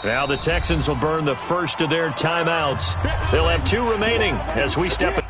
Now the Texans will burn the first of their timeouts. They'll have 2 remaining as we step in.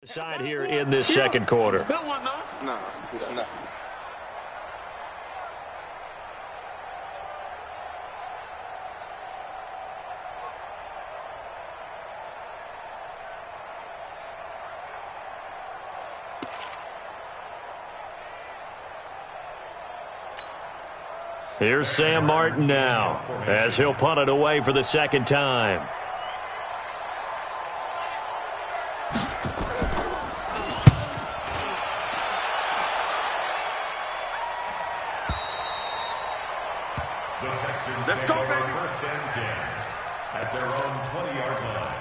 Side here in this second quarter. No, it's nothing. Here's Sam Martin now as he'll punt it away for the second time. Let's go, baby. First and 10 at their own 20-yard line.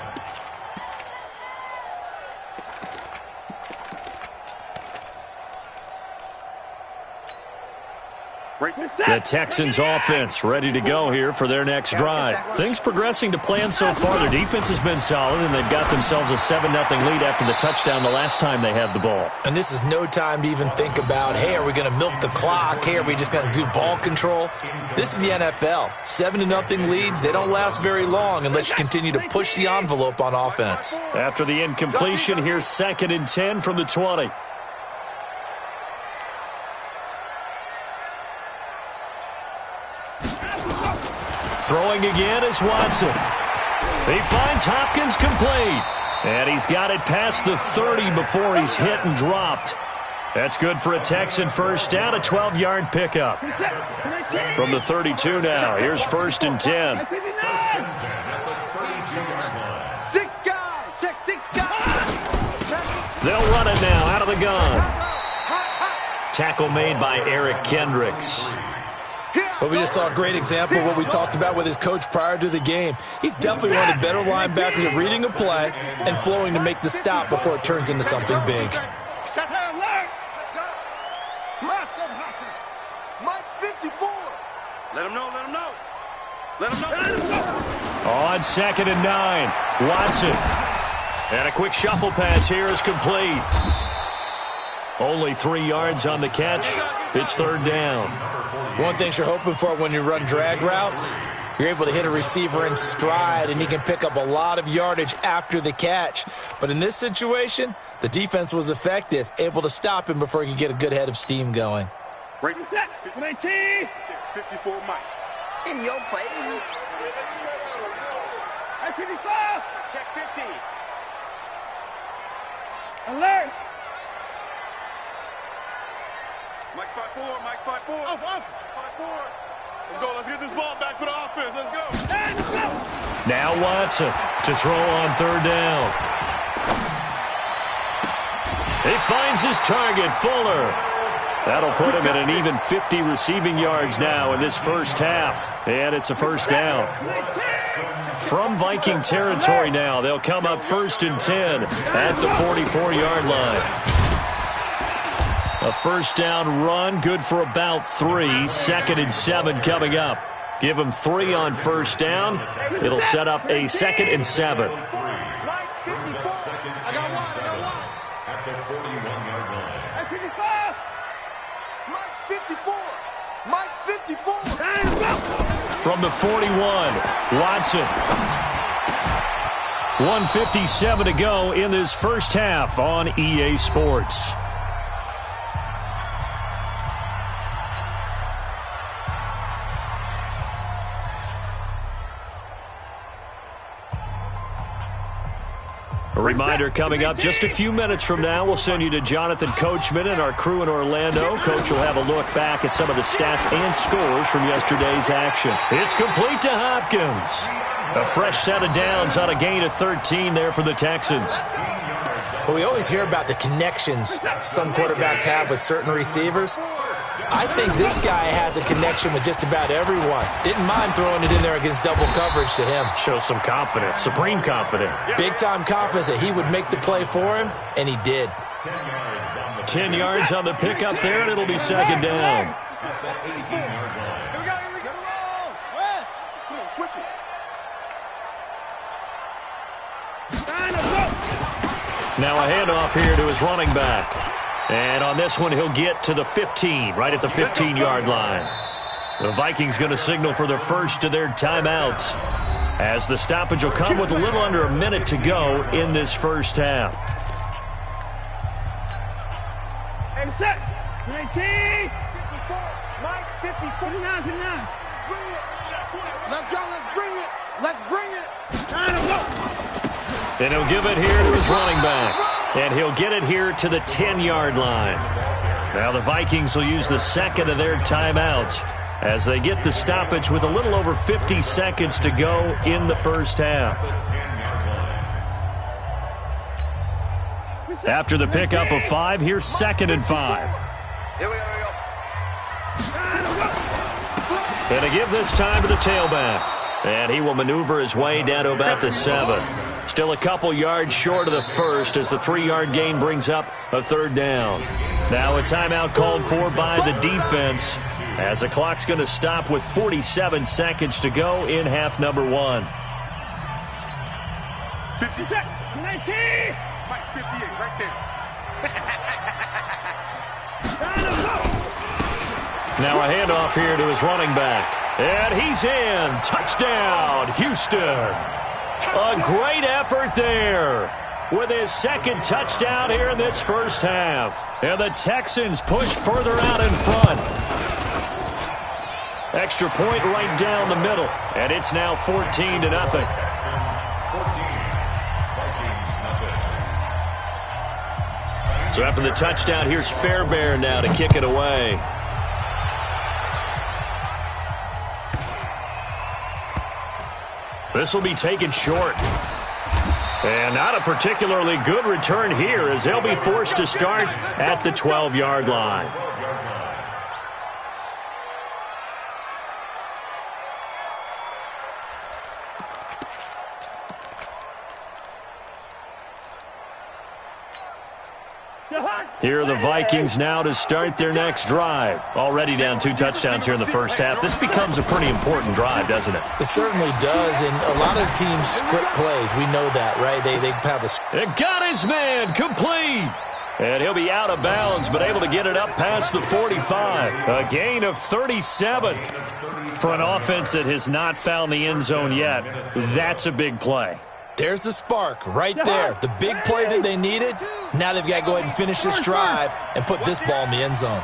The Texans offense ready to go here for their next drive. Things progressing to plan so far. Their defense has been solid, and they've got themselves a 7-0 lead after the touchdown the last time they had the ball. And this is no time to even think about, hey, are we going to milk the clock? Hey, are we just going to do ball control? This is the NFL. 7-0 leads, they don't last very long unless you continue to push the envelope on offense. After the incompletion, here's 2nd and 10 from the 20. Throwing again is Watson. He finds Hopkins complete. And he's got it past the 30 before he's hit and dropped. That's good for a Texan first down, a 12-yard pickup. From the 32 now, here's 1st and 10. Six guys. Check 6 guys. They'll run it now out of the gun. Tackle made by Eric Kendricks. But we just saw a great example of what we talked about with his coach prior to the game. He's definitely one of the better linebackers at reading a play and flowing to make the stop before it turns into something big. Mike 54. Let him know, let him know. Let him know, let him know. On 2nd and 9, Watson. And a quick shuffle pass here is complete. Only 3 yards on the catch. It's 3rd down. One thing you're hoping for when you run drag routes, you're able to hit a receiver in stride, and he can pick up a lot of yardage after the catch. But in this situation, the defense was effective, able to stop him before he could get a good head of steam going. Break the set. 19. 54 Mike. In your face. At 55. Check 50. Alert. Mike 5-4. Mike 5-4. Off. 5-4. Let's go. Let's get this ball back for the offense. Let's go. Hey, let's go. Now Watson to throw on third down. He finds his target, Fuller. That'll put him at an even 50 receiving yards now in this first half. And it's a first down. From Viking territory now, they'll come up 1st and 10 at the 44-yard line. A first down run, good for about 3. 2nd and 7 coming up. Give them 3 on first down. It'll set up a 2nd and 7. At the 41-yard line. Mike's 54. Mike's 54. From the 41, Watson. 1:57 to go in this first half on EA Sports. A reminder coming up just a few minutes from now, we'll send you to Jonathan Coachman and our crew in Orlando. Coach will have a look back at some of the stats and scores from yesterday's action. It's complete to Hopkins. A fresh set of downs on a gain of 13 there for the Texans. Well, we always hear about the connections some quarterbacks have with certain receivers. I think this guy has a connection with just about everyone. Didn't mind throwing it in there against double coverage to him. Shows some confidence, supreme confidence. Big-time confidence that he would make the play for him, and he did. 10 yards on the pickup there, and it'll be 2nd down. Switch it. Now a handoff here to his running back. And on this one, he'll get to the 15, right at the 15-yard line. The Vikings going to signal for the first of their timeouts, as the stoppage will come with a little under a minute to go in this first half. And set. 19. 54. Mike, 50. 49. 59. Bring it. Let's go. Let's bring it. Let's bring it. And he'll give it here to his running back. And he'll get it here to the 10-yard line. Now the Vikings will use the 2nd of their timeouts as they get the stoppage with a little over 50 seconds to go in the first half. After the pickup of 5, here's 2nd and 5. Here we go. And to give this time to the tailback. And he will maneuver his way down to about the 7. Still a couple yards short of the first as the 3-yard gain brings up a 3rd down. Now a timeout called for by the defense as the clock's going to stop with 47 seconds to go in half number 1. 50 seconds. 19. Mike, 58 right there. Now a handoff here to his running back. And he's in. Touchdown, Houston. A great effort there with his 2nd touchdown here in this first half. And the Texans push further out in front. Extra point right down the middle. And it's now 14-0. So after the touchdown, here's Fairbairn now to kick it away. This will be taken short. And not a particularly good return here as they'll be forced to start at the 12-yard line. Here are the Vikings now to start their next drive. Already down 2 touchdowns here in the first half. This becomes a pretty important drive, doesn't it? It certainly does, and a lot of teams script plays. We know that, right? They have a... And got his man complete. And he'll be out of bounds, but able to get it up past the 45. A gain of 37 for an offense that has not found the end zone yet. That's a big play. There's the spark right there. The big play that they needed. Now they've got to go ahead and finish this drive and put this ball in the end zone.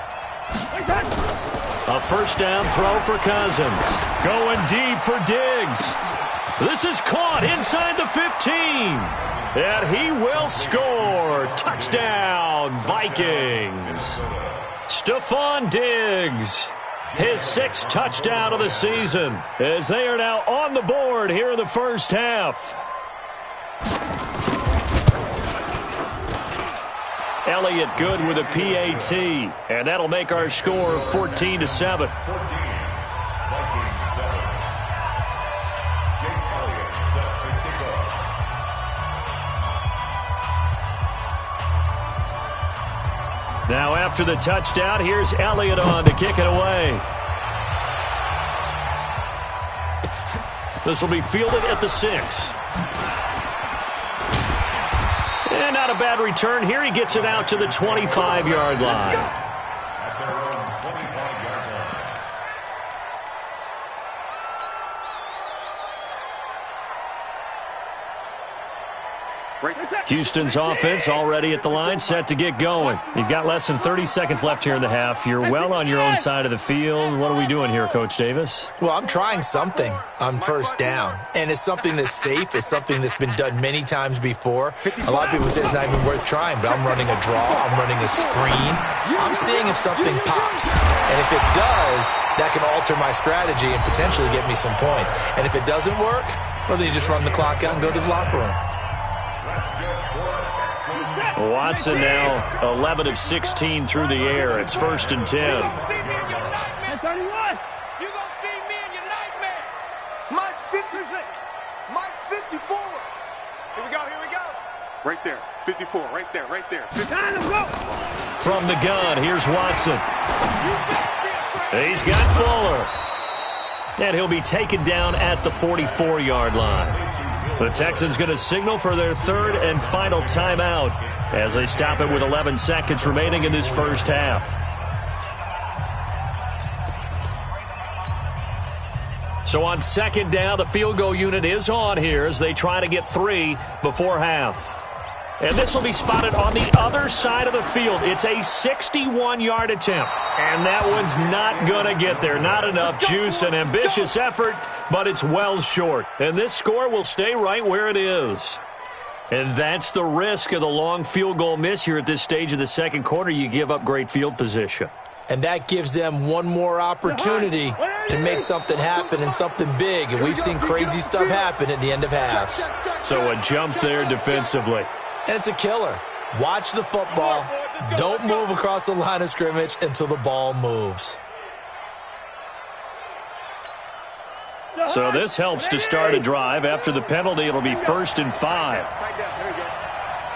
A first down throw for Cousins. Going deep for Diggs. This is caught inside the 15. And he will score. Touchdown, Vikings. Stephon Diggs. His 6th touchdown of the season, as they are now on the board here in the first half. Elliott good with a PAT, and that'll make our score 14-7. Now after the touchdown, here's Elliott on to kick it away. This will be fielded at the 6. And not a bad return here. He gets it out to the 25-yard line. Houston's offense already at the line, set to get going. You've got less than 30 seconds left here in the half. You're well on your own side of the field. What are we doing here, Coach Davis? Well, I'm trying something on first down, and it's something that's safe. It's something that's been done many times before. A lot of people say it's not even worth trying, but I'm running a draw. I'm running a screen. I'm seeing if something pops, and if it does, that can alter my strategy and potentially get me some points. And if it doesn't work, well, then you just run the clock out and go to the locker room. Watson now 11 of 16 through the air. It's 1st and 10. You're going to see me in your nightmares. Mike's 56. Mike's 54. Here we go. Right there. 54. Right there. Time to go. From the gun, here's Watson. He's got Fuller. And he'll be taken down at the 44-yard line. The Texans going to signal for their 3rd and final timeout as they stop it with 11 seconds remaining in this first half. So on 2nd down, the field goal unit is on here as they try to get 3 before half. And this will be spotted on the other side of the field. It's a 61-yard attempt. And that one's not going to get there. Not enough juice and ambitious effort, but it's well short. And this score will stay right where it is. And that's the risk of the long field goal miss here at this stage of the second quarter. You give up great field position. And that gives them one more opportunity to make something happen and something big. And we've seen crazy stuff happen at the end of halves. So a jump there defensively. And it's a killer. Watch the football. Don't move across the line of scrimmage until the ball moves. So this helps to start a drive. After the penalty, it'll be 1st and 5.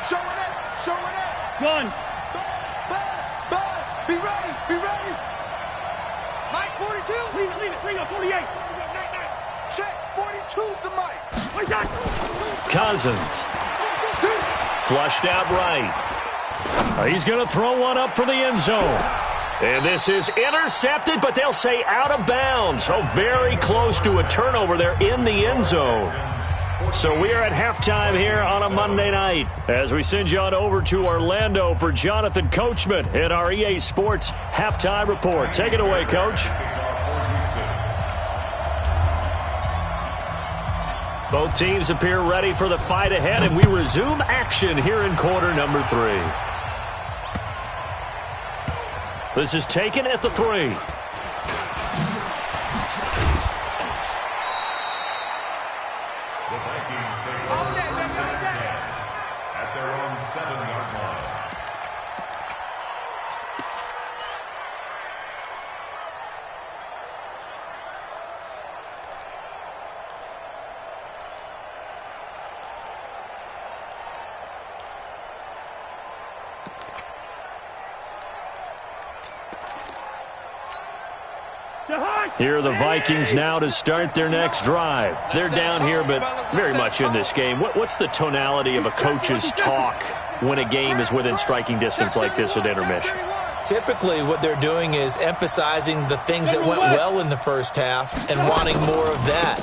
Show it. Gun. Be ready. Mike 42. Leave it. 48. Check. 42's the Mike. Cousins. Flushed out right. He's going to throw one up for the end zone. And this is intercepted, but they'll say out of bounds. Oh, very close to a turnover there in the end zone. So we are at halftime here on a Monday night as we send you on over to Orlando for Jonathan Coachman in our EA Sports Halftime Report. Take it away, Coach. Both teams appear ready for the fight ahead, and we resume action here in quarter number 3. This is taken at the 3. At their own 7-yard line. Here are the Vikings now to start their next drive. They're down here, but very much in this game. What's the tonality of a coach's talk when a game is within striking distance like this at intermission? Typically, what they're doing is emphasizing the things that went well in the first half and wanting more of that.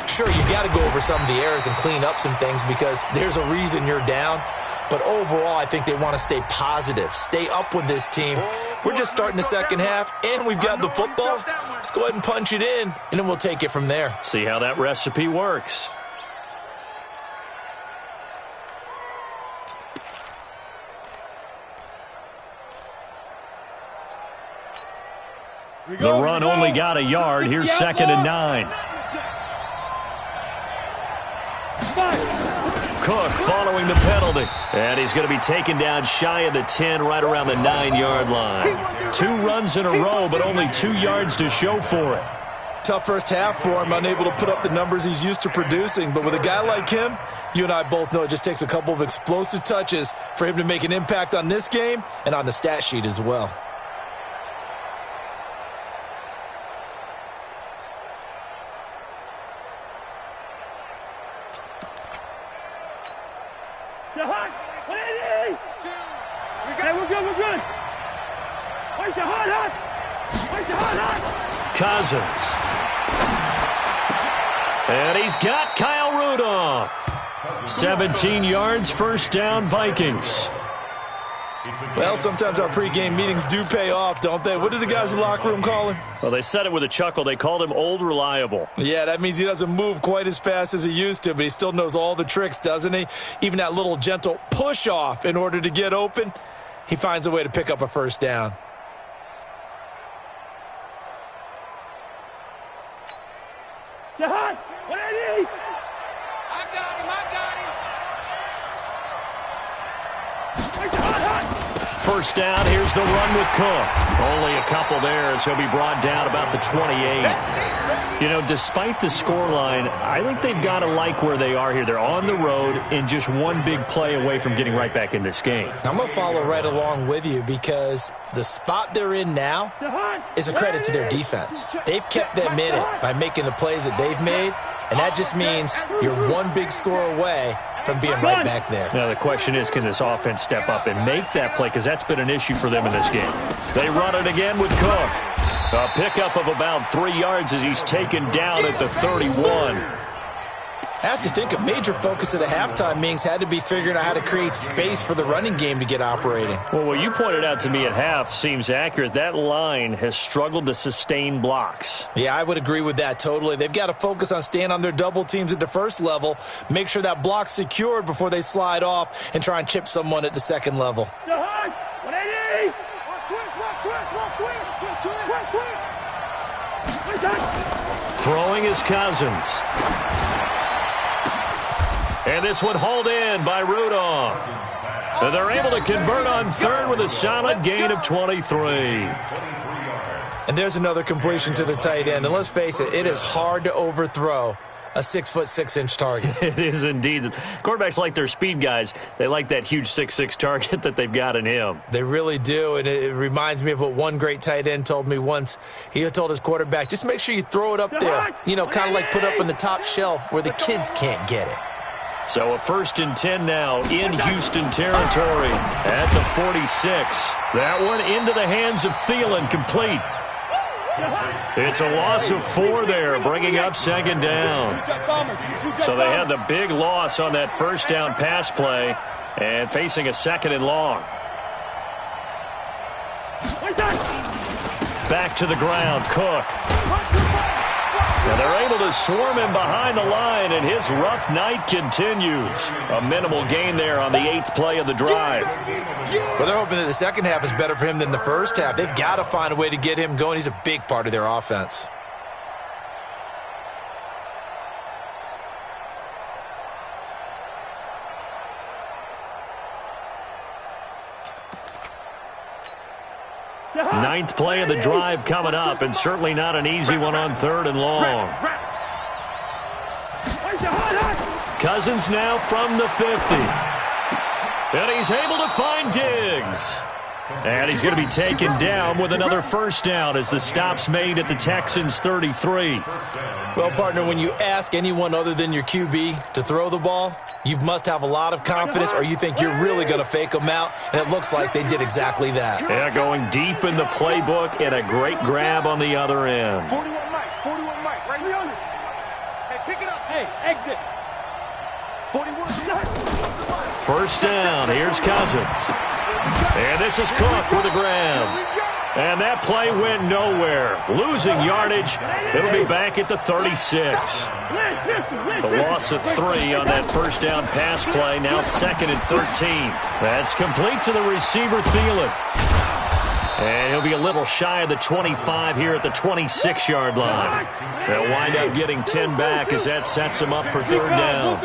Sure, you got to go over some of the errors and clean up some things because there's a reason you're down. But overall, I think they want to stay positive, stay up with this team. We're just starting the second half, and we've got the football. Let's go ahead and punch it in, and then we'll take it from there. See how that recipe works. The run only got a yard. Here's 2nd and 9. Cook following the penalty. And he's going to be taken down shy of the 10, right around the 9-yard line. 2 runs in a row, but only 2 yards to show for it. Tough first half for him, unable to put up the numbers he's used to producing. But with a guy like him, you and I both know it just takes a couple of explosive touches for him to make an impact on this game and on the stat sheet as well. Cousins. And he's got Kyle Rudolph. 17 yards, first down, Vikings. Well, sometimes our pregame meetings do pay off, don't they? What did the guys in the locker room call him? Well, they said it with a chuckle. They called him Old Reliable. Yeah, that means he doesn't move quite as fast as he used to, but he still knows all the tricks, doesn't he? Even that little gentle push-off in order to get open, he finds a way to pick up a first down. Jahan, what I need? I got him. First down, here's the run with Cook. Only a couple there as he'll be brought down about the 28. You know, despite the scoreline, I think they've got to like where they are here. They're on the road and just one big play away from getting right back in this game. I'm going to follow right along with you because the spot they're in now is a credit to their defense. They've kept them in it by making the plays that they've made, and that just means you're one big score away from being right back there. Now, the question is, can this offense step up and make that play? Because that's been an issue for them in this game. They run it again with Cook. A pickup of about 3 yards as he's taken down at the 31. I have to think a major focus of the halftime meetings had to be figuring out how to create space for the running game to get operating. Well, what you pointed out to me at half seems accurate. That line has struggled to sustain blocks. Yeah, I would agree with that totally. They've got to focus on staying on their double teams at the first level, make sure that block's secured before they slide off and try and chip someone at the second level. What I need? Throwing is Cousins. And this one hauled in by Rudolph. And they're able to convert on third with a solid gain of 23. And there's another completion to the tight end. And let's face it, it is hard to overthrow a 6'6" target. It is indeed. Quarterbacks like their speed guys. They like that huge 6'6" target that they've got in him. They really do, and it reminds me of what one great tight end told me once. He told his quarterback, just make sure you throw it up there. You know, kind of like put it up on the top shelf where the kids can't get it. So a 1st and 10 now in Houston territory at the 46. That one into the hands of Thielen, complete. It's a loss of 4 there, bringing up 2nd down. So they had the big loss on that first down pass play and facing a 2nd and long. Back to the ground, Cook. And they're able to swarm him behind the line, and his rough night continues. A minimal gain there on the 8th play of the drive. Well, they're hoping that the second half is better for him than the first half. They've got to find a way to get him going. He's a big part of their offense. Ninth play of the drive coming up, and certainly not an easy one on 3rd and long. Cousins now from the 50. And he's able to find Diggs. And he's going to be taken down with another first down as the stop's made at the Texans' 33. Well, partner, when you ask anyone other than your QB to throw the ball, you must have a lot of confidence or you think you're really going to fake them out, and it looks like they did exactly that. Yeah, going deep in the playbook and a great grab on the other end. 41 Mike, right here on it. Hey, pick it up. Hey, exit. 41. First down, here's Cousins. And this is Cook with a grab. And that play went nowhere. Losing yardage. It'll be back at the 36. The loss of 3 on that first down pass play. Now 2nd and 13. That's complete to the receiver, Thielen. And he'll be a little shy of the 25 here at the 26-yard line. They'll wind up getting 10 back as that sets them up for third down.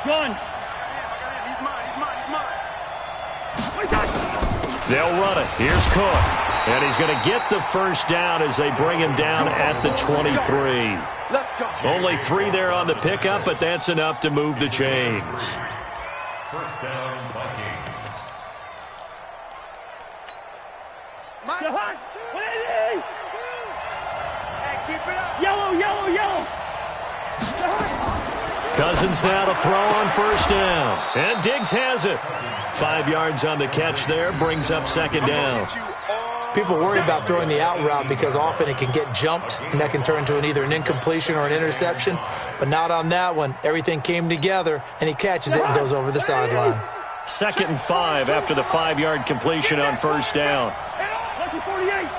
Gun. They'll run it. Here's Cook. And he's going to get the first down as they bring him down at the 23. Let's go. Only 3 there on the pickup, but that's enough to move the chains. First down, Vikings. Keep it up. Yellow. Cousins now to throw on first down. And Diggs has it. 5 yards on the catch there, brings up second down. People worry about throwing the out route because often it can get jumped, and that can turn into either an incompletion or an interception. But not on that one. Everything came together, and he catches it and goes over the sideline. 2nd and 5 after the 5-yard completion on first down. Lucky 48.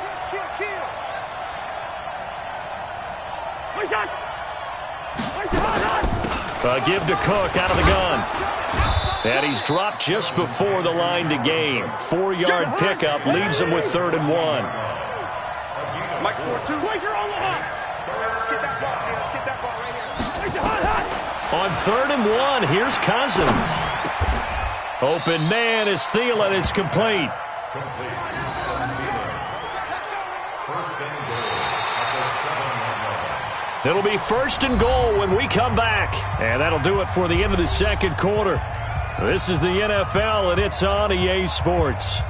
A give to Cook out of the gun. And he's dropped just before the line to gain. 4-yard pickup leaves him with 3rd and 1. Mike's 4-2. Let's get that ball. Let's get that ball right here. On 3rd and 1, here's Cousins. Open man is Thielen. It's complete. It'll be 1st and goal when we come back. And that'll do it for the end of the second quarter. This is the NFL, and it's on EA Sports.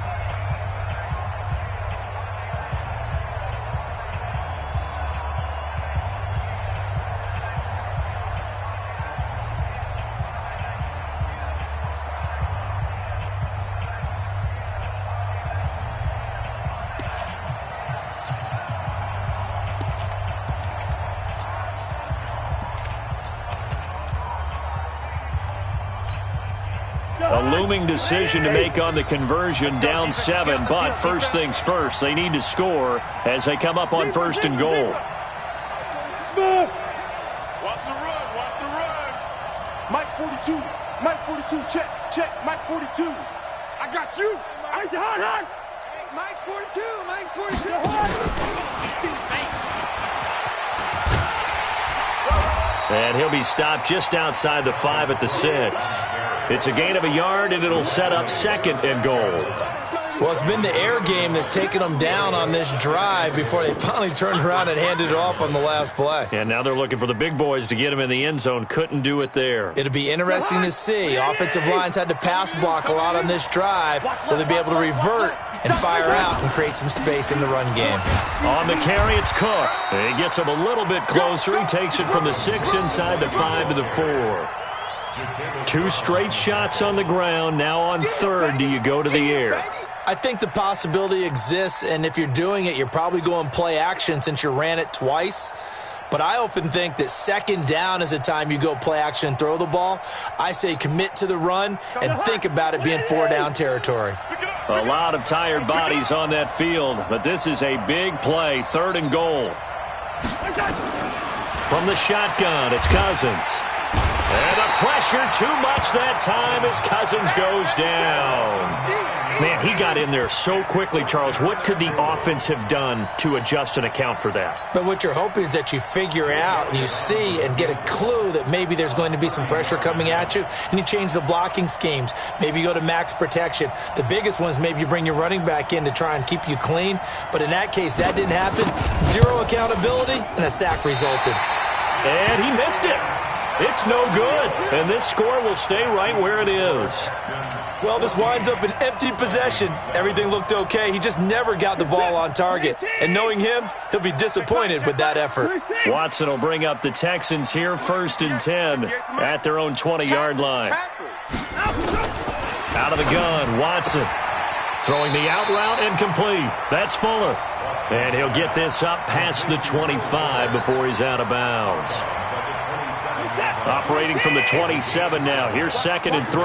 A looming decision to make on the conversion, down 7, but first things first, they need to score as they come up on 1st and goal. Watch the run. Mike 42, check, Mike 42. I got you. Hot. Hey, Mike's 42. And he'll be stopped just outside the 5 at the 6. It's a gain of a yard, and it'll set up 2nd and goal. Well, it's been the air game that's taken them down on this drive before they finally turned around and handed it off on the last play. And now they're looking for the big boys to get him in the end zone. Couldn't do it there. It'll be interesting to see. Offensive lines had to pass block a lot on this drive. Will they be able to revert and fire out and create some space in the run game? On the carry, it's Cook. He gets him a little bit closer. He takes it from the 6 inside the 5 to the 4. 2 straight shots on the ground. Now on 3rd, do you go to the air? I think the possibility exists, and if you're doing it, you're probably going play action since you ran it twice. But I often think that 2nd down is the time you go play action and throw the ball. I say commit to the run and think about it being 4-down territory. A lot of tired bodies on that field, but this is a big play. 3rd and goal. From the shotgun, it's Cousins. And the pressure too much that time as Cousins goes down. Man, he got in there so quickly, Charles. What could the offense have done to adjust and account for that? But what you're hoping is that you figure out and you see and get a clue that maybe there's going to be some pressure coming at you, and you change the blocking schemes. Maybe you go to max protection. The biggest one is maybe you bring your running back in to try and keep you clean. But in that case, that didn't happen. 0 accountability, and a sack resulted. And he missed it. It's no good. And this score will stay right where it is. Well, this winds up an empty possession. Everything looked okay. He just never got the ball on target. And knowing him, he'll be disappointed with that effort. Watson will bring up the Texans here 1st and 10 at their own 20-yard line. Out of the gun, Watson. Throwing the out route incomplete. That's Fuller. And he'll get this up past the 25 before he's out of bounds. Operating from the 27 now. Here's 2nd and 3.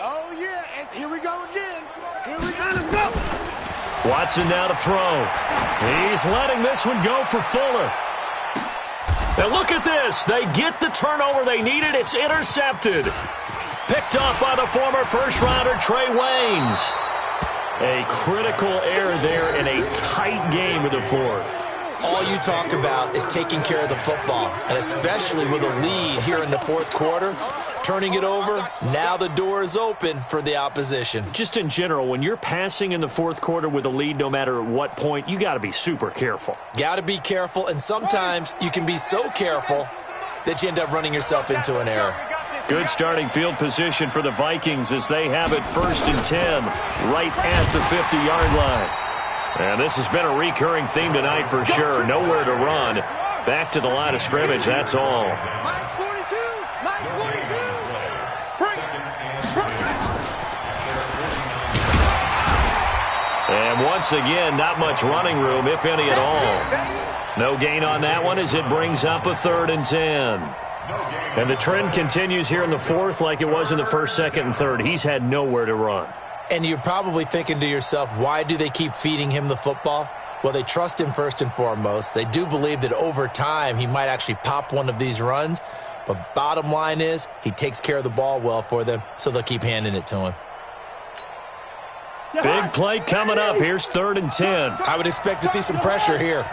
Oh, yeah. And here we go again. Here we go. Let's go. Watson now to throw. He's letting this one go for Fuller. And look at this. They get the turnover they needed. It's intercepted. Picked off by the former first-rounder Trey Waynes. A critical error there in a tight game of the fourth. All you talk about is taking care of the football, and especially with a lead here in the fourth quarter, turning it over, now the door is open for the opposition. Just in general, when you're passing in the fourth quarter with a lead, no matter at what point, you got to be super careful. Got to be careful, and sometimes you can be so careful that you end up running yourself into an error. Good starting field position for the Vikings as they have it 1st and 10 right at the 50-yard line. And this has been a recurring theme tonight for sure. Nowhere to run. Back to the line of scrimmage, that's all. Mike 42! Mike 42! Bring And once again, not much running room, if any at all. No gain on that one as it brings up a 3rd and 10. And the trend continues here in the fourth like it was in the first, second, and third. He's had nowhere to run. And you're probably thinking to yourself, why do they keep feeding him the football? Well, they trust him first and foremost. They do believe that over time he might actually pop one of these runs. But bottom line is he takes care of the ball well for them, so they'll keep handing it to him. Big play coming up. Here's 3rd and 10. I would expect to see some pressure here.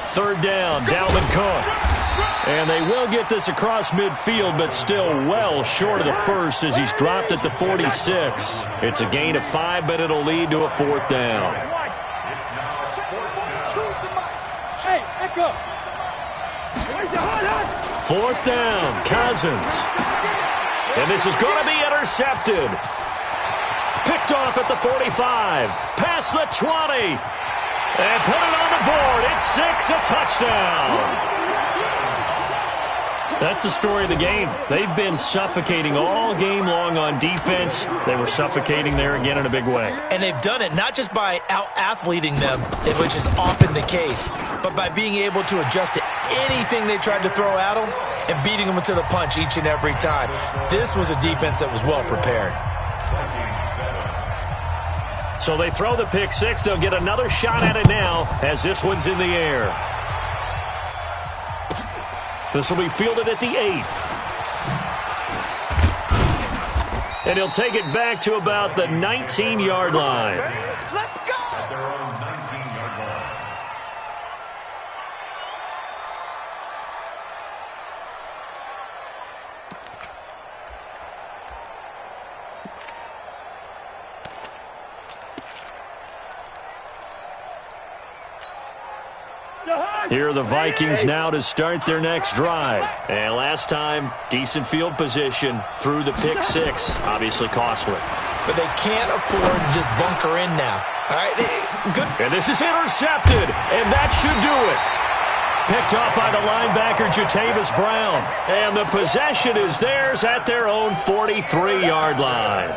Third down, Dalvin Cook. And they will get this across midfield, but still well short of the first as he's dropped at the 46. It's a gain of 5, but it'll lead to a 4th down. Fourth down, Cousins. And this is going to be intercepted. Picked off at the 45. Past the 20. And put it on the board. It's 6, a touchdown. That's the story of the game. They've been suffocating all game long on defense. They were suffocating there again in a big way. And they've done it not just by out-athleting them, which is often the case, but by being able to adjust to anything they tried to throw at them and beating them to the punch each and every time. This was a defense that was well prepared. So they throw the pick six. They'll get another shot at it now as this one's in the air. This will be fielded at the 8. And he'll take it back to about the 19-yard line. Let's go! At their own 19-yard line. Here are the Vikings now to start their next drive. And last time, decent field position through the pick six. Obviously costly. But they can't afford to just bunker in now. All right, good. And this is intercepted, and that should do it. Picked off by the linebacker, Jatavis Brown. And the possession is theirs at their own 43-yard line.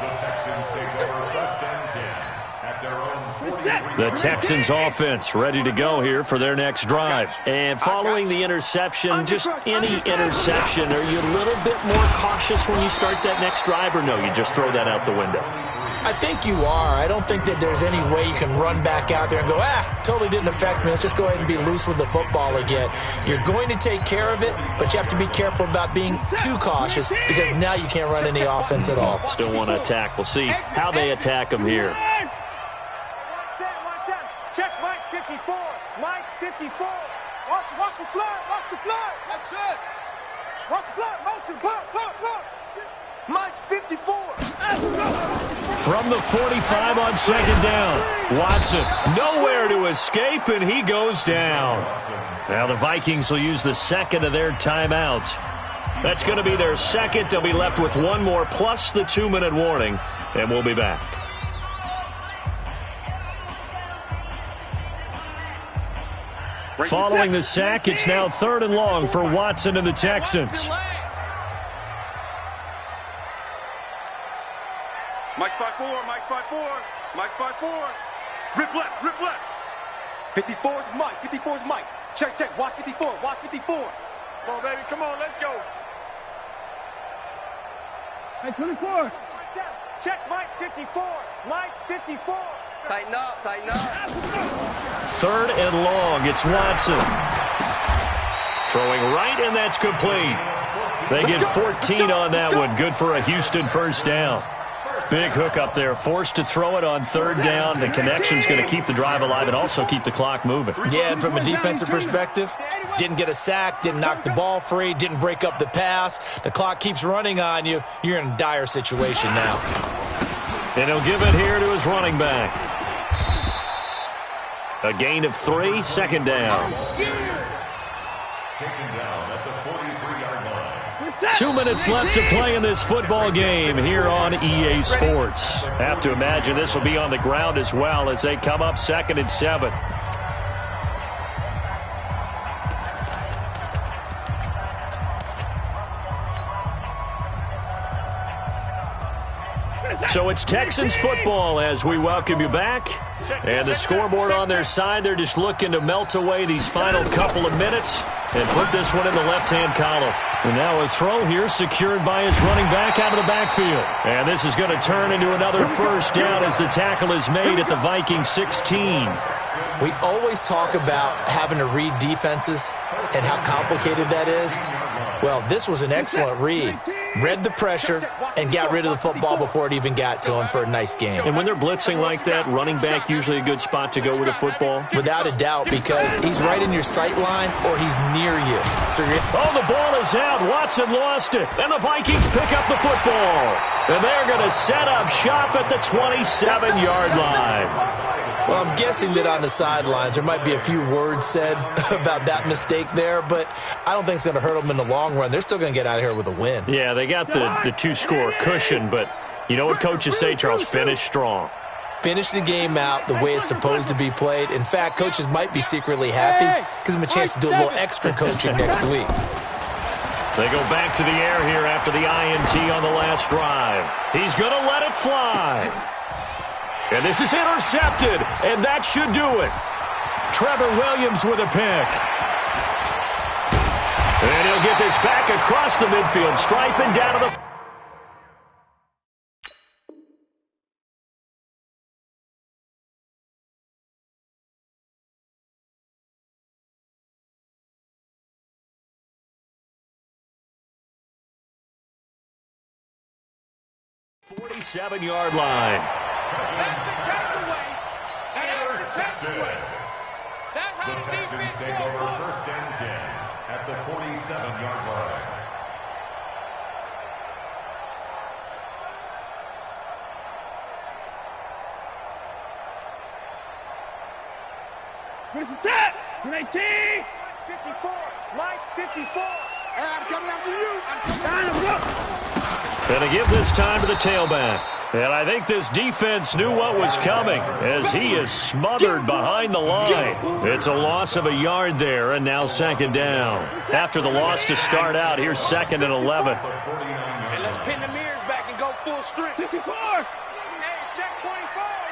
The Texans take over 1st and 10 at their own 43. The Texans offense ready to go here for their next drive. And following the interception, just any interception, are you a little bit more cautious when you start that next drive, or no, you just throw that out the window? I think you are. I don't think that there's any way you can run back out there and go, totally didn't affect me. Let's just go ahead and be loose with the football again. You're going to take care of it, but you have to be careful about being too cautious because now you can't run any offense at all. Still want to attack. We'll see how they attack them here. Check Mike 54. Mike 54. Watch the flood. Watch the flood. That's it. Watch the flood. Motion. Pump. Mike 54. From the 45 on second down. Watson nowhere to escape, and he goes down. Now the Vikings will use the second of their timeouts. That's going to be their second. They'll be left with one more plus the 2-minute warning, and we'll be back. Following the sack, it's now 3rd and long for Watson and the Texans. Mike 5-4. Mike 5-4. Mike 5-4. Rip left. 54 is Mike. 54 is Mike. Check. Watch 54. Watch 54. Come on, baby. Come on. Let's go. Hey, 24. Check Mike 54. Mike 54. Tighten up, tighten up. Third and long. It's Watson. Throwing right, and that's complete. They get 14 on that one. Good for a Houston first down. Big hook up there. Forced to throw it on third down. The connection's going to keep the drive alive and also keep the clock moving. Yeah, and from a defensive perspective, didn't get a sack, didn't knock the ball free, didn't break up the pass. The clock keeps running on you. You're in a dire situation now. And he'll give it here to his running back. A gain of 3, second down. Taken down at the 43-yard line. 2 minutes left to play in this football game here on EA Sports. Have to imagine this will be on the ground as well as they come up 2nd and 7. So it's Texans football as we welcome you back. And the scoreboard on their side, they're just looking to melt away these final couple of minutes and put this one in the left-hand column. And now a throw here secured by his running back out of the backfield. And this is going to turn into another first down as the tackle is made at the Vikings 16. We always talk about having to read defenses and how complicated that is. Well, this was an excellent read. Read the pressure and got rid of the football before it even got to him for a nice game. And when they're blitzing like that, running back usually a good spot to go with a football? Without a doubt, because he's right in your sight line or he's near you. So the ball is out. Watson lost it. And the Vikings pick up the football. And they're going to set up shop at the 27-yard line. Well, I'm guessing that on the sidelines there might be a few words said about that mistake there, but I don't think it's going to hurt them in the long run. They're still going to get out of here with a win. Yeah, they got the two-score cushion, but you know what coaches say, Charles? Finish strong. Finish the game out the way it's supposed to be played. In fact, coaches might be secretly happy. Gives them a chance to do a little extra coaching next week. They go back to the air here after the INT on the last drive. He's going to let it fly. And this is intercepted, and that should do it. Trevor Williams with a pick. And he'll get this back across the midfield stripe and down to the... ...47-yard line. The Texans take over 1st and 10 at the 47-yard line. Where's the tap? 19. 54. Mike 54. Hey, I'm coming after you. I'm coming after you. Going to give this time to the tailback. And I think this defense knew what was coming as he is smothered behind the line. It's a loss of a yard there, and now 2nd down. After the loss to start out, here's 2nd and 11. And let's pin the mirrors back and go full strength. 54. Hey, check 24.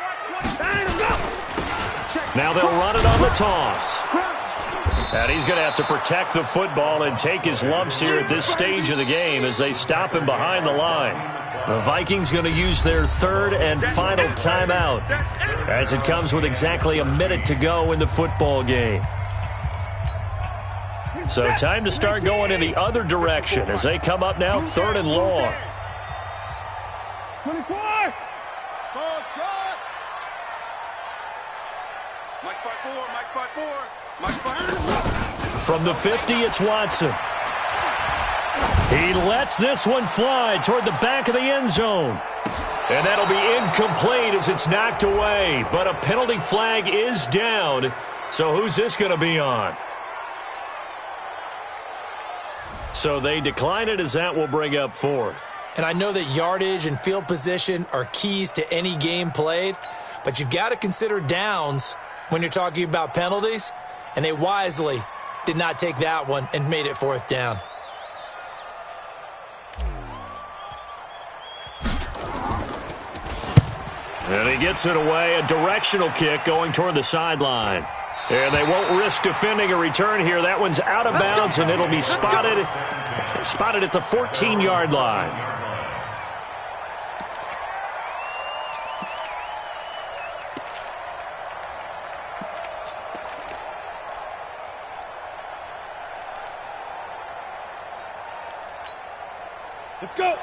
Watch 20. Now they'll run it on the toss. And he's going to have to protect the football and take his lumps here at this stage of the game as they stop him behind the line. The Vikings going to use their 3rd and final timeout as it comes with exactly a minute to go in the football game. So time to start going in the other direction as they come up now 3rd and long. 24. Mike 54. Mike 54. Mike 54. From the 50, it's Watson. He lets this one fly toward the back of the end zone. And that'll be incomplete as it's knocked away. But a penalty flag is down. So who's this going to be on? So they decline it as that will bring up 4th. And I know that yardage and field position are keys to any game played, but you've got to consider downs when you're talking about penalties. And they wisely did not take that one and made it 4th down. And he gets it away, a directional kick going toward the sideline. And they won't risk defending a return here. That one's out of bounds, and it'll be spotted at the 14-yard line.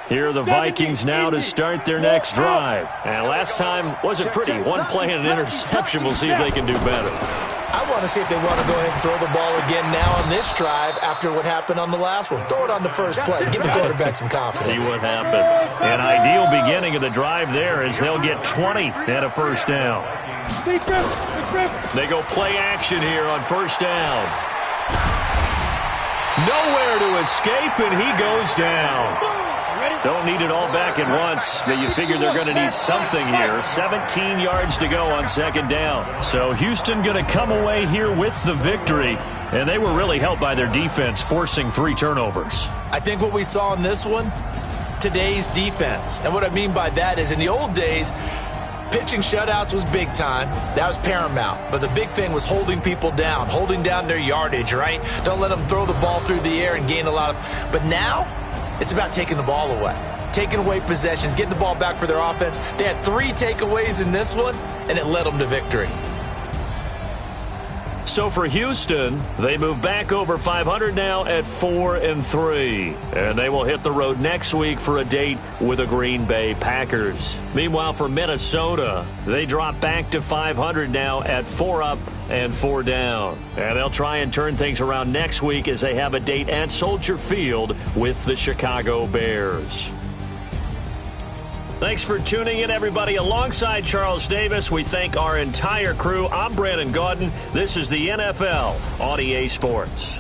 Here are the Vikings now to start their next drive. And last time wasn't pretty. One play and an interception. We'll see if they can do better. I want to see if they want to go ahead and throw the ball again now on this drive after what happened on the last one. Throw it on the first play. Give the quarterback some confidence. See what happens. An ideal beginning of the drive there as they'll get 20 and a first down. They go play action here on first down. Nowhere to escape, and he goes down. Don't need it all back at once, but you figure they're going to need something here. 17 yards to go on second down. So Houston going to come away here with the victory, and they were really helped by their defense, forcing 3 turnovers. I think what we saw in this one, today's defense. And what I mean by that is in the old days, pitching shutouts was big time. That was paramount. But the big thing was holding people down, holding down their yardage, right? Don't let them throw the ball through the air and gain a lot of... But now, it's about taking the ball away. Taking away possessions, getting the ball back for their offense. They had 3 takeaways in this one, and it led them to victory. So for Houston, they move back over 500 now at 4-3. And they will hit the road next week for a date with the Green Bay Packers. Meanwhile, for Minnesota, they drop back to 500 now at 4 up and 4 down. And they'll try and turn things around next week as they have a date at Soldier Field with the Chicago Bears. Thanks for tuning in, everybody. Alongside Charles Davis, we thank our entire crew. I'm Brandon Gaudin. This is the NFL on EA Sports.